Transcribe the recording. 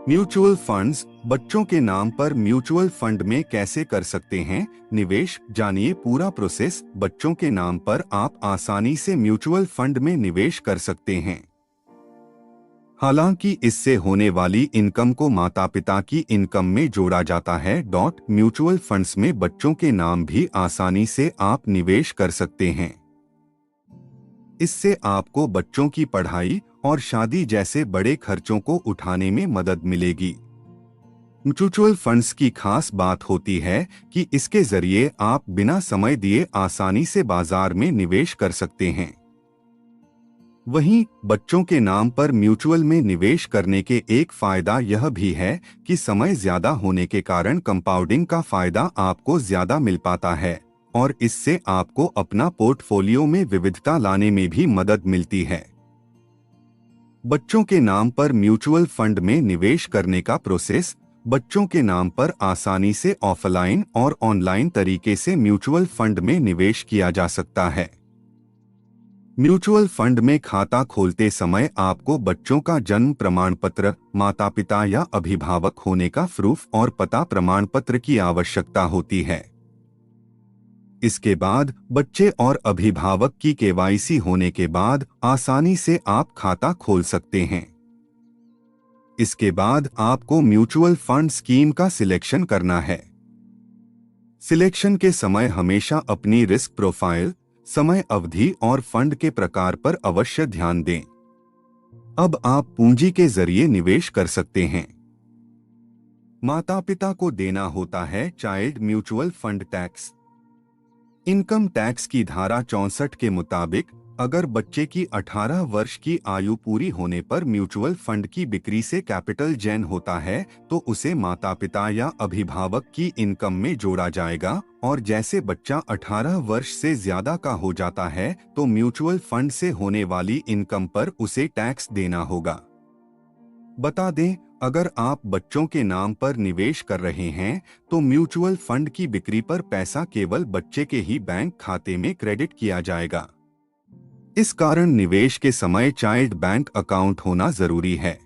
Mutual funds बच्चों के नाम पर म्यूचुअल फंड में कैसे कर सकते हैं निवेश, जानिए पूरा प्रोसेस। बच्चों के नाम पर आप आसानी से म्यूचुअल फंड में निवेश कर सकते हैं। हालांकि इससे होने वाली इनकम को माता पिता की इनकम में जोड़ा जाता है। म्यूचुअल फंड्स में बच्चों के नाम भी आसानी से आप निवेश कर सकते हैं। इससे आपको बच्चों की पढ़ाई और शादी जैसे बड़े खर्चों को उठाने में मदद मिलेगी। म्यूचुअल फंड्स की खास बात होती है कि इसके जरिए आप बिना समय दिए आसानी से बाजार में निवेश कर सकते हैं। वहीं बच्चों के नाम पर म्यूचुअल में निवेश करने के एक फायदा यह भी है कि समय ज्यादा होने के कारण कंपाउंडिंग का फायदा आपको ज्यादा मिल पाता है और इससे आपको अपना पोर्टफोलियो में विविधता लाने में भी मदद मिलती है। बच्चों के नाम पर म्यूचुअल फंड में निवेश करने का प्रोसेस। बच्चों के नाम पर आसानी से ऑफलाइन और ऑनलाइन तरीके से म्यूचुअल फंड में निवेश किया जा सकता है। म्यूचुअल फंड में खाता खोलते समय आपको बच्चों का जन्म प्रमाण पत्र, माता पिता या अभिभावक होने का प्रूफ और पता प्रमाण पत्र की आवश्यकता होती है। इसके बाद बच्चे और अभिभावक की केवाईसी होने के बाद आसानी से आप खाता खोल सकते हैं। इसके बाद आपको म्यूचुअल फंड स्कीम का सिलेक्शन करना है। सिलेक्शन के समय हमेशा अपनी रिस्क प्रोफाइल, समय अवधि और फंड के प्रकार पर अवश्य ध्यान दें। अब आप पूंजी के जरिए निवेश कर सकते हैं। माता पिता को देना होता है child mutual fund tax. Income tax की धारा 64 के मुताबिक अगर बच्चे की 18 वर्ष की आयु पूरी होने पर म्यूचुअल फंड की बिक्री से कैपिटल गेन होता है तो उसे माता पिता या अभिभावक की इनकम में जोड़ा जाएगा और जैसे बच्चा 18 वर्ष से ज्यादा का हो जाता है तो म्यूचुअल फंड से होने वाली इनकम पर उसे टैक्स देना होगा। बता दें, अगर आप बच्चों के नाम पर निवेश कर रहे हैं तो म्यूचुअल फंड की बिक्री पर पैसा केवल बच्चे के ही बैंक खाते में क्रेडिट किया जाएगा। इस कारण निवेश के समय चाइल्ड बैंक अकाउंट होना जरूरी है।